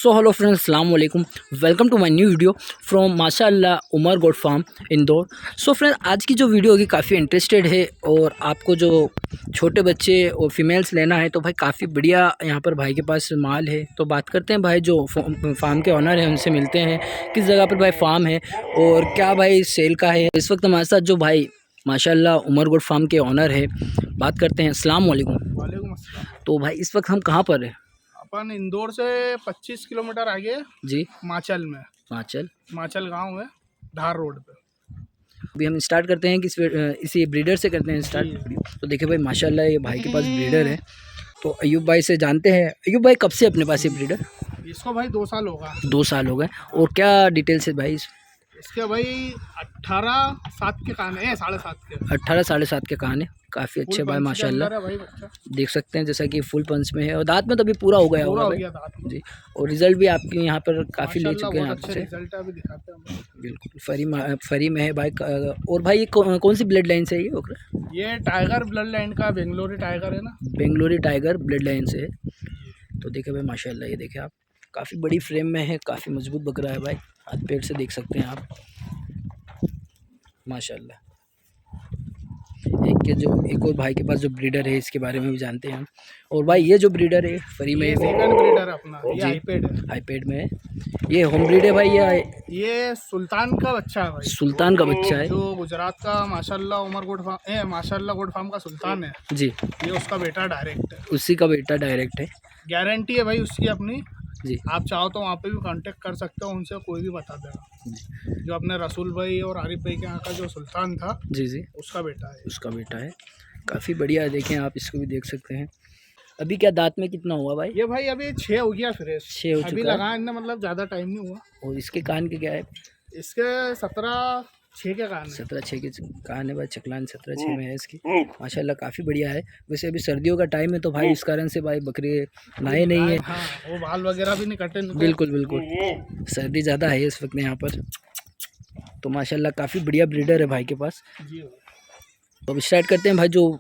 So hello friends, अस्सलाम वालेकुम। Welcome to my new video from Mashallah Umar goat farm Indore. So friends, आज की जो वीडियो होगी काफ़ी इंटरेस्टेड है और आपको जो छोटे बच्चे और फीमेल्स लेना है तो भाई काफ़ी बढ़िया यहाँ पर भाई के पास माल है। तो बात करते हैं भाई जो फार्म के ऑनर हैं उनसे मिलते हैं, किस जगह पर भाई फार्म है और क्या भाई सेल का है। इस वक्त हमारे साथ जो भाई माशाअल्लाह उमर गोट फार्म के ऑनर है, बात करते हैं। अस्सलाम वालेकुम। वालेकुम अस्सलाम। तो भाई इस वक्त हम कहाँ पर हैं? अपन इंदौर से 25 किलोमीटर आगे जी, माचल में, माचल। माचल गांव है, धार रोड पे। अभी हम स्टार्ट करते हैं कि इसी ब्रीडर से करते हैं स्टार्ट। तो देखिए भाई माशाल्लाह ये भाई के पास ब्रीडर है। तो अयूब भाई से जानते हैं, अयूब भाई कब से अपने पास ये ब्रीडर? इसको भाई 2 साल होगा। 2 साल हो गए। और क्या डिटेल्स है भाई? इसके भाई 18.7 के कान है, 7.5 के 18 7.5 के कान है। काफ़ी अच्छे भाई माशाल्लाह, है भाई बच्चा। देख सकते हैं जैसा कि फुल पंच में है और दांत में तो अभी पूरा हो गया पूरा होगा हो भाई गया दांत में। जी। और रिजल्ट भी आपके यहाँ पर काफ़ी ले माशाल्लाह चुके हैं बहुत अच्छे आपसे। रिजल्ट है, अभी दिखाते हैं हम। बिल्कुल फरी में है भाई। और भाई ये कौन सी ब्लड लाइन से है ये बकरा? ये टाइगर ब्लड लाइन का बेंगलोरी टाइगर है ना। बेंगलोरी टाइगर ब्लड लाइन से है। तो देखिए भाई माशाल्लाह, ये देखिए आप, काफ़ी बड़ी फ्रेम में है, काफ़ी मजबूत बकरा है भाई। हाथ पेट से देख सकते हैं आप माशाल्लाह। एक और भाई के पास जो ब्रीडर है इसके बारे में भी जानते हैं हम। और भाई ये जो ब्रीडर है फरी में, ये सेकंड ब्रीडर अपना, ये जी आईपेड है। हाईपेड में है। ये होम ब्रीड है भाई या? ये सुल्तान का बच्चा है भाई। सुल्तान का बच्चा है जो गुजरात का माशाल्लाह उमर गोट फार्म माशाल्लाह गोट फार्म का सुल्तान है जी। ये, उसका बेटा डायरेक्ट है। उसी का बेटा डायरेक्ट है गारंटी है भाई उसकी अपनी। जी। आप चाहो तो वहाँ पे भी कांटेक्ट कर सकते हो, उनसे कोई भी बता देगा। जो अपने रसूल भाई और आरिफ भाई के यहाँ का जो सुल्तान था, जी जी, उसका बेटा है। उसका बेटा है। काफ़ी बढ़िया है, देखें आप इसको भी देख सकते हैं। अभी क्या दांत में कितना हुआ भाई? ये भाई अभी 6 हो गया फ्रेश। 6 हो अभी चुका है। लगा इनने, मतलब ज़्यादा टाइम नहीं हुआ। और इसके कान के क्या है? इसके 17.6 के कान है। 17.6 के कान है भाई। चकलान 17.6 में है इसकी माशाल्लाह, काफ़ी बढ़िया है। वैसे अभी सर्दियों का टाइम है तो भाई इस कारण से भाई बकरे नए नहीं है। हाँ, वो बाल वगैरह भी नहीं कटे इनको। बिल्कुल बिल्कुल, सर्दी ज़्यादा है इस वक्त यहाँ पर। तो माशाल्लाह काफ़ी बढ़िया ब्रीडर है भाई के पास। जी। तो अब स्टार्ट करते हैं भाई। जो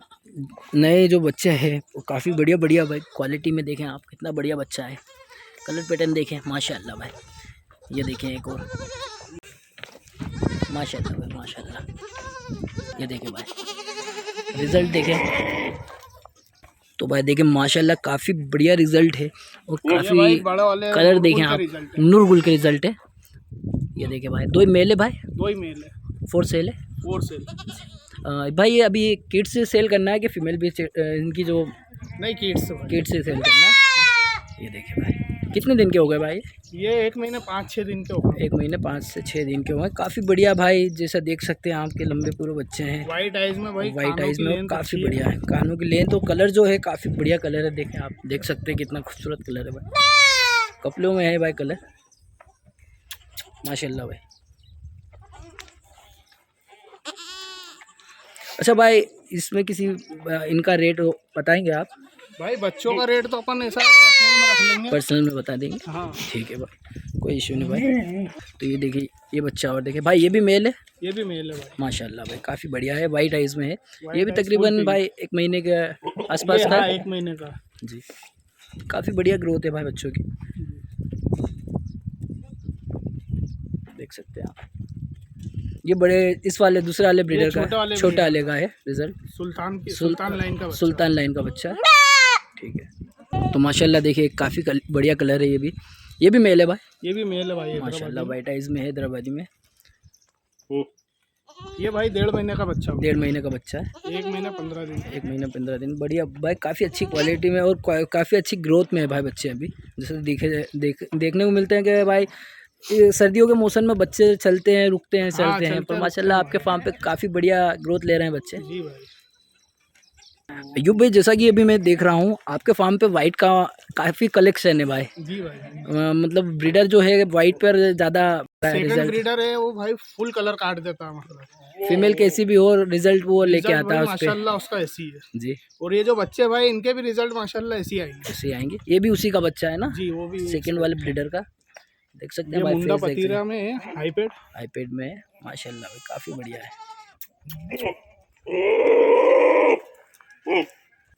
नए जो बच्चे हैं वो काफ़ी बढ़िया बढ़िया भाई क्वालिटी में, देखें आप कितना बढ़िया बच्चा है। कलर पैटर्न देखें माशाल्लाह भाई। ये देखें एक और माशाल्लाह भाई माशाल्लाह। ये देखें भाई, रिज़ल्ट देखें तो भाई देखें माशाल्लाह काफ़ी बढ़िया रिज़ल्ट है। और काफ़ी कलर देखें आप, नूरगुल के रिज़ल्ट है। ये देखें भाई, 2 मेल है भाई, 2 ही मेल है, 4 सेल है। 4 सेल। भाई ये अभी किड्स से सेल करना है कि फीमेल भी इनकी जो नहीं, किड्स से सेल करना है। ये देखें भाई, कितने दिन के हो गए भाई? ये 1 महीने 5-6 दिन के हो गए। 1 महीने 5 से 6 दिन के हो गए। काफ़ी बढ़िया भाई, जैसा देख सकते हैं आपके लंबे पूरे बच्चे हैं। वाइट आइज में भाई, वाइट आइज में काफ़ी बढ़िया है। कानों की लेंथ और कलर जो है काफ़ी बढ़िया कलर है। देखें आप, देख सकते हैं कितना खूबसूरत कलर है भाई। कपड़ों में है भाई कलर माशाल्लाह भाई। अच्छा भाई, इसमें किसी इनका रेट बताएंगे आप? भाई बच्चों का रेट तो अपन ऐसा पर्सनल में रख लेंगे। पर्सनल में बता देंगे, हाँ ठीक है भाई, कोई इशू नहीं भाई। तो ये देखिए ये बच्चा, और देखिए भाई ये भी मेल है। ये भी मेल है भाई माशाल्लाह भाई, काफ़ी बढ़िया है। वाइट आइज में है। White ये भी eyes तकरीबन full भाई 1 महीने के आसपास ये का हाँ, है 1 महीने का जी। काफ़ी बढ़िया ग्रोथ है भाई बच्चों की, देख सकते हैं आप। ये बड़े इस वाले दूसरे वाले ब्रीडर का, छोटे वाले का है रिजल्ट। सुल्तान लाइन का बच्चा। सुल्तान लाइन का बच्चा, ठीक है। तो माशाल्लाह देखिए काफ़ी बढ़िया कलर है। ये भी मेल है भाई। ये भी मेल है भाई माशाल्लाह, वाइट आइज में है, हैदराबादी में। ये भाई 1.5 महीने का बच्चा। 1.5 महीने का बच्चा है। 1 महीने 15 दिन। 1 महीने 15 दिन, बढ़िया भाई। काफ़ी अच्छी क्वालिटी में और काफ़ी अच्छी ग्रोथ में है भाई बच्चे अभी। जैसे देखने को मिलते हैं कि भाई ये सर्दियों के मौसम में बच्चे चलते हैं, रुकते हैं, चलते हैं, पर माशाल्लाह आपके फार्म पे काफ़ी बढ़िया ग्रोथ ले रहे हैं बच्चे। जी भाई। अयूब भाई, जैसा कि अभी मैं देख रहा हूँ आपके फार्म पे वाइट का काफ़ी कलेक्शन है भाई। जी भाई। मतलब ब्रीडर जो है वाइट पर ज़्यादा सेकंड ब्रीडर है वो भाई, फुल कलर काट देता है। मतलब फीमेल कैसी भी हो रिजल्ट वो लेके आता है उस पे माशाल्लाह, उसका ऐसी है जी। और ये जो बच्चे भाई इनके भी रिजल्ट माशाल्लाह ऐसे आएंगे। ऐसे आएंगे। ये भी उसी का बच्चा है ना जी, वो भी सेकंड वाले ब्रीडर का, देख सकते हैं भाई। मुंडा पतीरा में है, आईपेड में है माशाल्लाह भाई, काफ़ी बढ़िया है।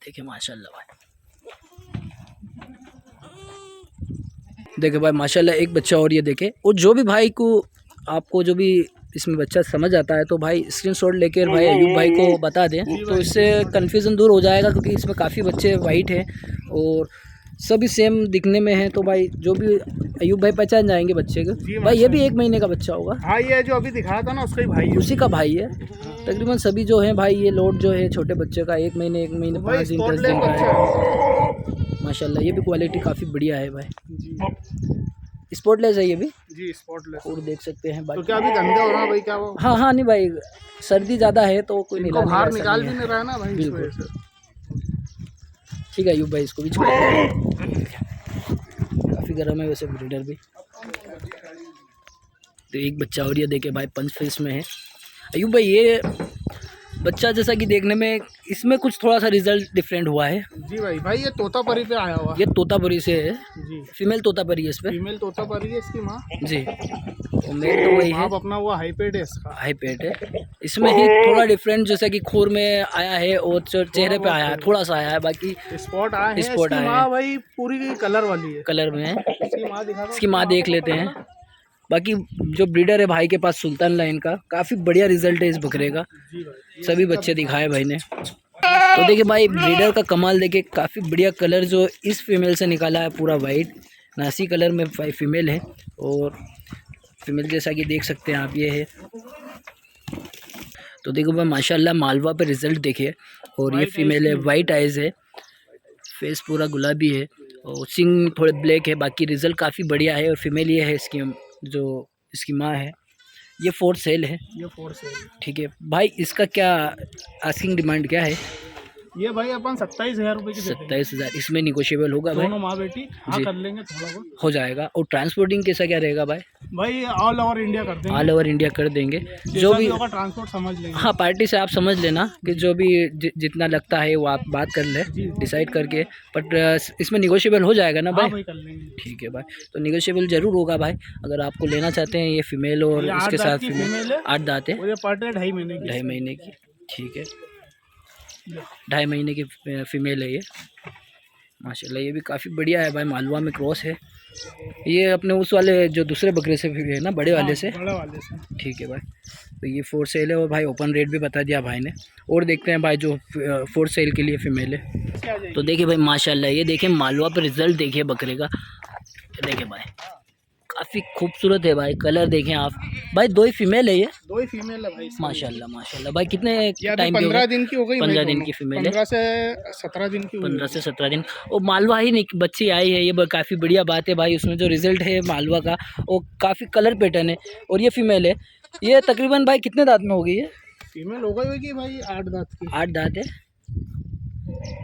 देखिए माशाल्लाह भाई, देखे भाई माशाल्लाह एक बच्चा और ये देखे। और जो भी भाई को आपको जो भी इसमें बच्चा समझ आता है तो भाई स्क्रीनशॉट लेके भाई अयूब भाई को बता दें, तो इससे कन्फ्यूज़न दूर हो जाएगा, क्योंकि इसमें काफ़ी बच्चे वाइट हैं और सभी सेम दिखने में हैं। तो भाई जो भी अयूब भाई पहचान जाएंगे बच्चे को। भाई ये भी 1 महीने का बच्चा होगा। हाँ, ये जो अभी दिखाया था ना उसका ही भाई है। उसी का भाई है। तकरीबन सभी जो है भाई ये लोड जो है छोटे बच्चे का 1 महीने 5 दिन 10 दिन का है। माशाल्लाह ये भी क्वालिटी काफ़ी बढ़िया है भाई। स्पॉटलेस है ये भी जी, स्पॉटलेस। और देख सकते हैं भाई। तो क्या अभी गंदे हो रहा है भाई? क्या वो? हाँ नहीं भाई, सर्दी ज़्यादा है तो कोई इनको बाहर निकाल भी नहीं रहा है ना भाई, इस वजह से। ठीक है अयूब भाई, इसको भी छोड़। काफ़ी गर्म है वैसे ब्रीडर भी। तो एक बच्चा और ये देखे भाई पंच फेस में है। अयूब भाई ये बच्चा जैसा कि देखने में इसमें कुछ थोड़ा सा रिजल्ट डिफरेंट हुआ है। जी भाई ये तोतापरी पे आया हुआ है। ये तोतापरी से है जी, फीमेल तोतापरी है इस पे। फीमेल तोतापरी है इसकी माँ जी, और मेल तो वही है। आप अपना वो हाईपेड है इसका। हाई पेट है। इसमें ही थोड़ा डिफरेंट जैसा कि खूर में आया है और चेहरे पे आया है, थोड़ा सा आया है, बाकी स्पॉट आया है। स्पॉट इसकी आया माँ है। भाई पूरी कलर वाली है, कलर में है। इसकी माँ दिखा दो। इसकी माँ देख लेते हैं। बाकी जो ब्रीडर है भाई के पास सुल्तान लाइन का, काफ़ी बढ़िया रिजल्ट है इस बकरे का। जी भाई, सभी बच्चे दिखाए भाई ने। तो देखिए भाई ब्रीडर का कमाल देखिए, काफ़ी बढ़िया कलर जो इस फीमेल से निकाला है, पूरा वाइट नासी कलर में फीमेल है। और फीमेल जैसा कि देख सकते हैं आप ये है। तो देखो भाई माशाल्लाह मालवा पे रिजल्ट देखिए। और ये फीमेल है, वाइट आइज़ है, फेस पूरा गुलाबी है और सिंग थोड़े ब्लैक है। बाकी रिजल्ट काफ़ी बढ़िया है। और फीमेल ये है इसकी, जो इसकी माँ है, ये 4 सेल है। ये 4 से ठीक है भाई, इसका क्या आस्किंग डिमांड क्या है? ये भाई अपन 27,000 रुपये की देते हैं। 27,000। इसमें निगोशिएबल होगा भाई? दोनों माँ बेटी हाँ कर लेंगे, थोड़ा बहुत हो जाएगा। और ट्रांसपोर्टिंग कैसा क्या रहेगा भाई? भाई ऑल ओवर इंडिया कर देंगे। ऑल ओवर इंडिया कर देंगे। जो भी होगा ट्रांसपोर्ट समझ लेंगे। हाँ, पार्टी से आप समझ लेना कि जो भी जितना लगता है वो आप बात कर ले डिसाइड करके। बट इसमें निगोशिएबल हो जाएगा ना भाई? हाँ भाई कर लेंगे। ठीक है भाई, तो निगोशिएबल ज़रूर होगा भाई। अगर आपको लेना चाहते हैं ये फीमेल और ये इसके 8 साथ दांत की फीमेल है। 8 दांत है, और ये पर डे 2.5 महीने की। 2.5 महीने की। ठीक है, 2.5 महीने की फीमेल है ये। माशाल्लाह ये भी काफ़ी बढ़िया है भाई, मालवा में क्रॉस है ये। अपने उस वाले जो दूसरे बकरे से भी है ना, बड़े वाले से। बड़े वाले से। ठीक है भाई, तो ये 4 सेल है। और भाई ओपन रेट भी बता दिया भाई ने। और देखते हैं भाई जो 4 सेल के लिए फीमेल है। तो देखिए भाई माशाल्लाह ये देखिए मालवा पर रिजल्ट देखिए बकरे का। देखिए भाई काफ़ी खूबसूरत है भाई, कलर देखें आप भाई। 2 ही फीमेल है ये? 2 ही फीमेल है भाई। माशाल्लाह माशाल्लाह भाई। कितने टाइम 15 दिन की हो गई। 15 दिन की फीमेल है। 15 से 17 दिन की। 15 से 17 दिन। और मालवा ही नहीं बच्ची आई है, ये काफ़ी बढ़िया बात है भाई। उसमें जो रिजल्ट है मालवा का वो काफ़ी कलर पैटर्न है। और ये फीमेल है, ये तकरीबन भाई कितने दांत में हो गई है? फीमेल हो गई होगी भाई 8 दांत की। 8 दांत है।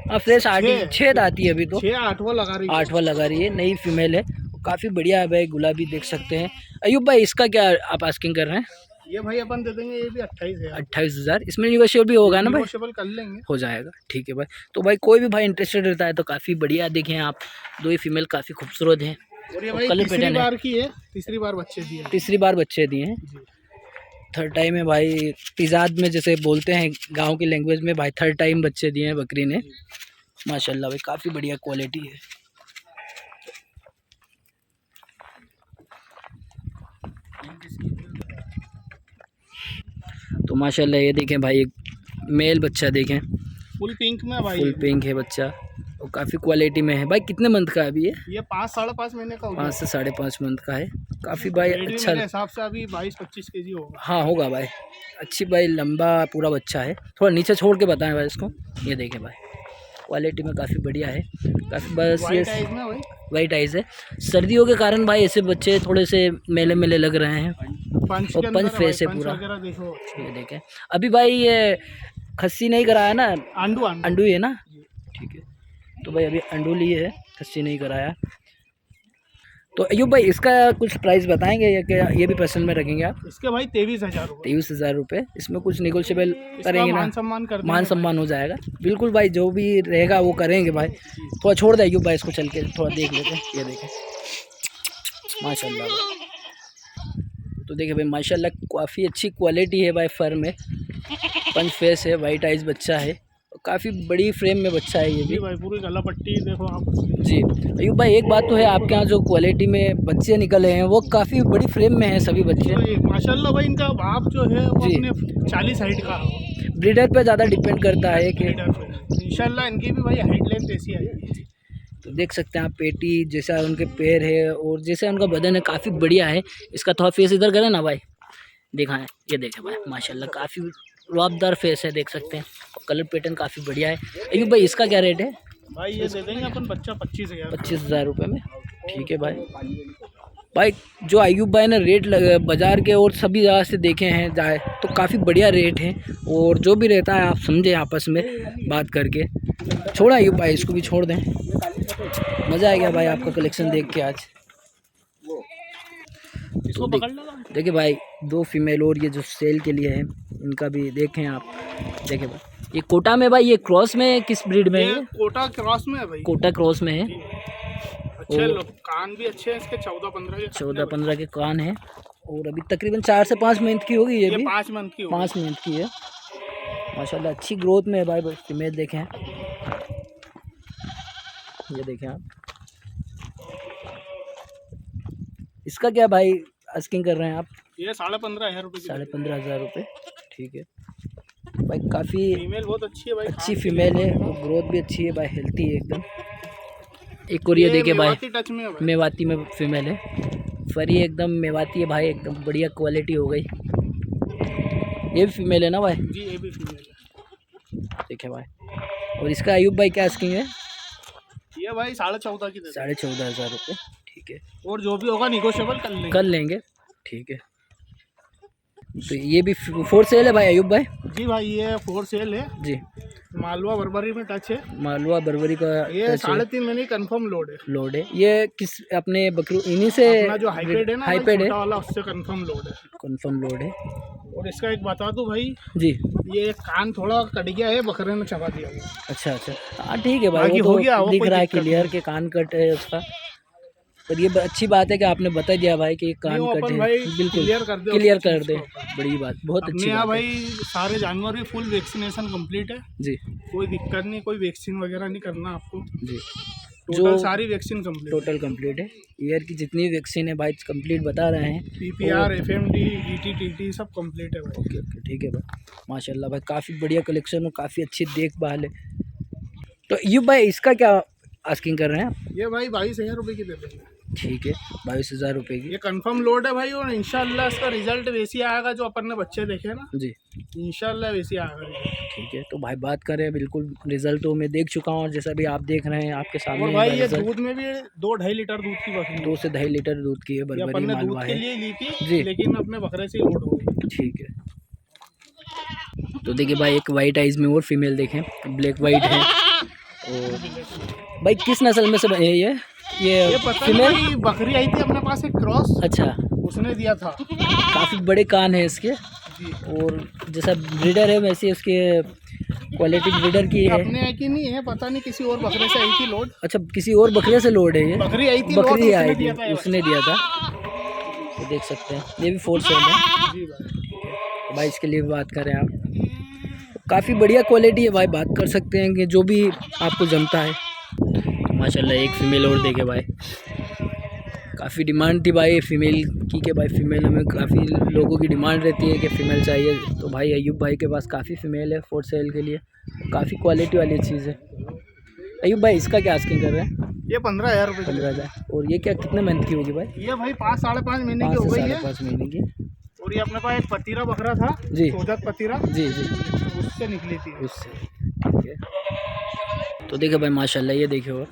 अब फ्रेश 6 दांत ही अभी तो। 8वां लगा रही है। 8वां लगा रही है, नई फीमेल है। काफ़ी बढ़िया है भाई, गुलाबी देख सकते हैं। अयूब भाई इसका क्या आप आस्किंग कर रहे हैं? ये भाई अपन दे देंगे, ये भी 28,000। 28,000। इसमें निगोशिएबल भी होगा ना भाई? निगोशिएबल कर लेंगे, हो जाएगा। ठीक है भाई, तो भाई कोई भी भाई इंटरेस्टेड रहता है तो काफ़ी बढ़िया देखें आप। 2 ही फीमेल काफ़ी खूबसूरत हैं। और ये भाई कलर तीसरी पैटर्न है। बार की है, तीसरी बार बच्चे दिए। तीसरी बार बच्चे दिए हैं। थर्ड टाइम है भाई, तिजाद में जैसे बोलते हैं गांव की लैंग्वेज में भाई, थर्ड टाइम बच्चे दिए हैं बकरी ने। माशाल्लाह भाई काफ़ी बढ़िया क्वालिटी है। तो माशाल्लाह ये देखें भाई, एक मेल बच्चा देखें, फुल पिंक में भाई। फुल पिंक है बच्चा और काफ़ी क्वालिटी में है भाई। कितने मंथ का है अभी ये 5 साढ़े 5 महीने का होगा। 5 से 5.5 मंथ का है। काफ़ी भाई अच्छा मेरे हिसाब से अभी 22-25 केजी होगा। हाँ होगा भाई, अच्छी भाई लंबा पूरा बच्चा है। थोड़ा नीचे छोड़ के बताएं भाई इसको। ये देखें भाई क्वालिटी में काफ़ी बढ़िया है, काफ़ी बस ये वाइट आइज़ है। सर्दियों के कारण भाई ऐसे बच्चे थोड़े से मेले मेले लग रहे हैं। और पंच फेस है पूरा। ये देखें अभी भाई ये खस्सी नहीं कराया ना, अंडू ही है ना? ठीक है, तो भाई अभी अंडू लिए है, खस्सी नहीं कराया। तो अयूब भाई इसका कुछ प्राइस बताएंगे या क्या ये भी पसंद में रखेंगे आप? इसके भाई 23,000 रुपये। 23,000 रुपये। इसमें कुछ निगोशिएबल करेंगे ना? मान सम्मान हो जाएगा बिल्कुल भाई, जो भी रहेगा वो करेंगे भाई। थोड़ा छोड़ दे अयूब भाई इसको, चल के थोड़ा देख लेते हैं। ये देखें माशाल्लाह भाई। तो देखिए भाई माशाल्लाह काफ़ी अच्छी क्वालिटी है भाई फर में। पंच फेस है, वाइट आइज बच्चा है, काफ़ी बड़ी फ्रेम में बच्चा है ये भी जी भाई, पूरी गला पट्टी देखो आप। जी। अयूब भाई एक बात तो है, आपके यहाँ जो क्वालिटी में बच्चे निकले हैं वो काफ़ी बड़ी फ्रेम में हैं सभी बच्चे। भाई माशाल्लाह भाई, इनका बाप जो है वो जी। अपने 40 हाइट का है। ब्रीडर पे ज़्यादा डिपेंड करता है कि इंशाल्लाह इनकी भी भाई हाइट लेंथ ऐसी आएगी। तो देख सकते हैं आप पेटी जैसा उनके पैर है और जैसे उनका बदन है काफ़ी बढ़िया है। इसका थोड़ा फेस इधर करें ना भाई, दिखाएं, ये देखें भाई माशाल्लाह काफ़ी रुआबदार फेस है, देख सकते हैं। और कलर पैटर्न काफ़ी बढ़िया है। अयूब भाई इसका क्या रेट है? भाई ये दे देंगे अपन बच्चा 25,000। 25,000 रुपये में, ठीक है भाई। जो अयूब भाई ने रेट बाज़ार के और सभी जगह से देखे हैं जाए तो काफ़ी बढ़िया रेट है। और जो भी रहता है आप समझे आपस में बात करके। छोड़ा अयूब भाई, इसको भी छोड़ दें। मज़ा आ गया भाई आपका कलेक्शन देख के आज। इसको पकड़ लो। देखिए भाई 2 फीमेल और ये जो सेल के लिए है इनका भी देखें आप। देखिए भाई ये कोटा में, भाई ये क्रॉस में किस ब्रीड में है? ये कोटा क्रॉस में है भाई। कोटा क्रॉस में है। अच्छे लोग, कान भी अच्छे हैं इसके, 14-15 के कान हैं। और अभी तकरीबन 4 से 5 मंथ की होगी ये भी। 5 मंथ की 5 मंथ की है माशाल्लाह, अच्छी ग्रोथ में है भाई। फीमेल देखें, ये देखें आप। इसका क्या भाई आस्किंग कर रहे हैं आप? ये 15,500 रुपये। 15,500 रुपये, ठीक है भाई। काफ़ी फीमेल बहुत अच्छी है भाई, अच्छी फीमेल है और ग्रोथ भी अच्छी है भाई, हेल्थी है एकदम। एक और ये देखे भाई, टच में है भाई। मेवाती में फीमेल है, फरी एकदम मेवाती है भाई, एकदम बढ़िया क्वालिटी हो गई। ये भी फीमेल है ना भाई? जी ये भी फीमेल है, ठीक है भाई। और इसका अयूब भाई क्या आस्किंग है? ये भाई 14,500 की। 14,500 रुपये, ठीक है। और जो भी होगा निगोशिएबल कर लेंगे, ठीक है। तो ये भी फोर सेल है भाई अयूब भाई? जी भाई ये 4 सेल है जी। मालवा बर्बरी में टच है। मालवा बर्बरी का ये 3.5 महीने कंफर्म लोड है। ये किस अपने बकरू इन्हीं से? अपना जो हाईपेड है ना, हाईपेड है वाला, उससे कंफर्म लोड है। और इसका एक बता दूं भाई जी, ये कान थोड़ा कट गया है, बकरे ने चबा दिया हुआ। अच्छा हाँ ठीक है भाई, बाकी वो हो तो गया, वो दिख कोई रहा है दिक्कत क्लियर नहीं। के कान कट है उसका। पर ये अच्छी बात है कि आपने बता दिया भाई कि कान कट है, बिल्कुल क्लियर कर दे। बड़ी बात, बहुत अच्छी बात है भाई। सारे जानवर भी फुल वैक्सीनेशन कंप्लीट है जी, कोई दिक्कत नहीं, कोई वैक्सीन वगैरह नहीं करना आपको जी। टोटल सारी वैक्सीन कंप्लीट, टोटल कंप्लीट है। ईयर की जितनी वैक्सीन है भाई कंप्लीट बता रहे हैं। PPR, FMD, GT, TT सब कंप्लीट है भाई। ओके ठीक है भाई, माशाल्लाह भाई काफ़ी बढ़िया कलेक्शन और काफ़ी अच्छी देखभाल है। तो ये भाई इसका क्या आस्किंग कर रहे हैं आप? ये भाई 22,000 रुपये की दे देंगे, ठीक है। 22,000 रुपये की, ये कंफर्म लोड है भाई। और इंशाल्लाह इसका रिजल्ट वैसे ही आएगा जो अपन ने बच्चे देखे ना जी, इंशाल्लाह वैसे ही आएगा। ठीक है। तो भाई बात करें, बिल्कुल रिजल्ट तो मैं देख चुका हूँ और जैसा भी आप देख रहे हैं आपके सामने। और भाई ये दूध में भी 2-2.5 लीटर दूध की बकरी, 2 से 2.5 लीटर दूध की है, बर्बरी मालवा है लिए ली थी जी, लेकिन अपने बकरे से लोड हो गई। ठीक है। तो देखिए भाई एक वाइट आइज में और फीमेल देखें, ब्लैक वाइट है। और भाई किस नस्ल में से है ये पता फीमेल? नहीं, बकरी आई थी अपने पास एक क्रॉस, अच्छा, उसने दिया था। काफ़ी बड़े कान है इसके। जी। और जैसा ब्रीडर है वैसे उसके क्वालिटी ब्रीडर की है। अपने है कि नहीं है पता नहीं, किसी और बकरे से आई थी लोड। अच्छा, किसी और बकरे से लोड है ये? बकरी आई थी, बकरी लोड आई उसने थी, दिया था। उसने दिया था। तो देख सकते हैं ये भी 4 सेल है। जी भाई। तो भाई इसके लिए बात करें आप, काफ़ी बढ़िया क्वालिटी है भाई, बात कर सकते हैं कि जो भी आपको जमता है। तो माशाल्लाह एक फ़ीमेल और देखे भाई, काफ़ी डिमांड थी भाई फीमेल की के भाई, फीमेल में काफ़ी लोगों की डिमांड रहती है कि फ़ीमेल चाहिए। तो भाई अयूब भाई के पास काफ़ी फ़ीमेल है 4 सेल के लिए, काफ़ी क्वालिटी वाली चीज़ है। अयूब भाई इसका क्या आस्किंग कर रहे हैं? ये 15,000 रुपये। 15,000। और ये क्या कितने मंथ की होगी भाई? ये भाई 5-5.5 महीने की 5 हो से गई है। 5.5 महीने की। और ये अपने पास एक पतीरा बकरा था जी, सोजत पतीरा, जी, उससे निकली थी। उससे, ठीक है। तो देखिए भाई माशाल्लाह ये देखिए। और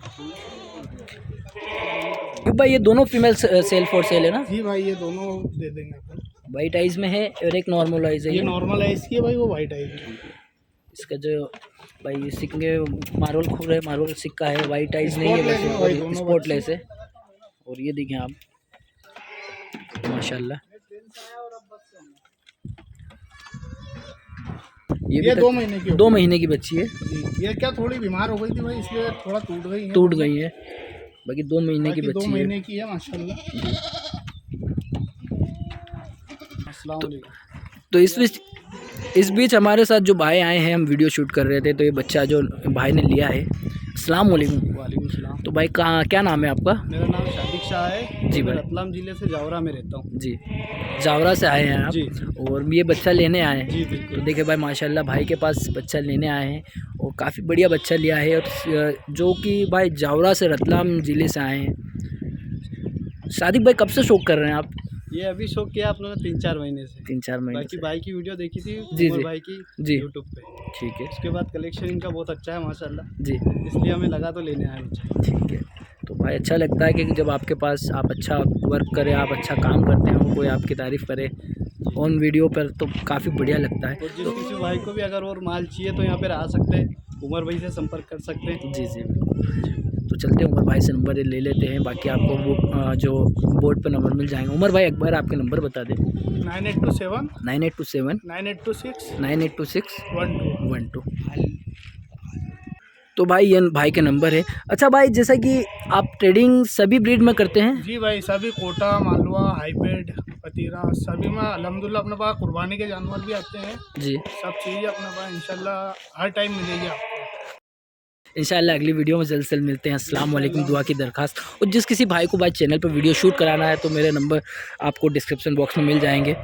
भाई ये दोनों फीमेल सेल 4 सेल है ना? जी भाई ये दोनों दे देंगे अपन। वाइट आइज में है और एक नॉर्मल आइज है। ये नॉर्मल आइज की है भाई, वो वाइट आइज की। इसका जो भाई सिक्के मार्बल खुर है, मार्बल सिक्का है, वाइट आइज नहीं है वैसे, स्पॉटलेस है। और ये देखें आप माशाल्लाह, ये 2 महीने की 2 महीने की बच्ची है। ये क्या थोड़ी बीमार हो गई थी भाई, इसलिए थोड़ा टूट गई है। बाकी 2 महीने की बच्ची 2 महीने की है माशाल्लाह। तो इसमें इस बीच हमारे साथ जो भाई आए हैं, हम वीडियो शूट कर रहे थे, तो ये बच्चा जो भाई ने लिया है। अस्सलाम वालेकुम। वालेकुम सलाम। तो भाई कहाँ, क्या नाम है आपका? मेरा नाम शादिक शाह है जी मैं भाई। रतलाम ज़िले से जावरा में रहता हूँ। जी, जावरा से आए हैं आप? जी और ये बच्चा लेने आए हैं? जी तो बिल्कुल। देखिए भाई माशाल्लाह भाई के पास बच्चा लेने आए हैं और काफ़ी बढ़िया बच्चा लिया है, और जो कि भाई जावरा से रतलाम ज़िले से आए हैं। सादिक भाई कब से शौक कर रहे हैं आप? ये अभी शो किया आप लोगों ने 3-4 महीने से। 3-4 महीने बाकी से। भाई की वीडियो देखी थी जी, उमर जी। भाई की जी। यूट्यूब पे। ठीक है। उसके बाद कलेक्शन इनका बहुत अच्छा है माशाल्लाह, जी, इसलिए हमें लगा तो लेने आए बच्चा। ठीक है। तो भाई अच्छा लगता है कि जब आपके पास आप अच्छा वर्क करें, आप अच्छा काम करते हो, कोई आपकी तारीफ़ करे ऑन वीडियो पर, तो काफ़ी बढ़िया लगता है। और जिस किसी भाई को भी अगर और माल चाहिए तो यहाँ पर आ सकते हैं, उमर भाई से संपर्क कर सकते हैं। जी, जी, बिल्कुल। तो चलते हैं, उमर भाई से नंबर ले लेते हैं, बाकी आपको वो जो बोर्ड पे नंबर मिल जाएंगे। उमर भाई एक बार आपके नंबर बता दें। 9827 9827 9826 9826 12। 12। तो भाई ये भाई के नंबर है। अच्छा भाई, जैसा कि आप ट्रेडिंग सभी ब्रीड में करते हैं? जी भाई, सभी कोटा, मालवा, हाइब्रिड, पतीरा, सभी में अल्हम्दुलिल्लाह अपने पास कुर्बानी के जानवर भी आते हैं। जी, सब चीज़ें अपने पास इंशाल्लाह हर टाइम मिलेगी आपको। इंशाल्लाह अगली वीडियो में जल्द से जल्द मिलते हैं। अस्सलाम वालेकुम, दुआ की दरखास्त। और जिस किसी भाई को भाई चैनल पर वीडियो शूट कराना है, तो मेरे नंबर आपको डिस्क्रिप्शन बॉक्स में मिल जाएंगे।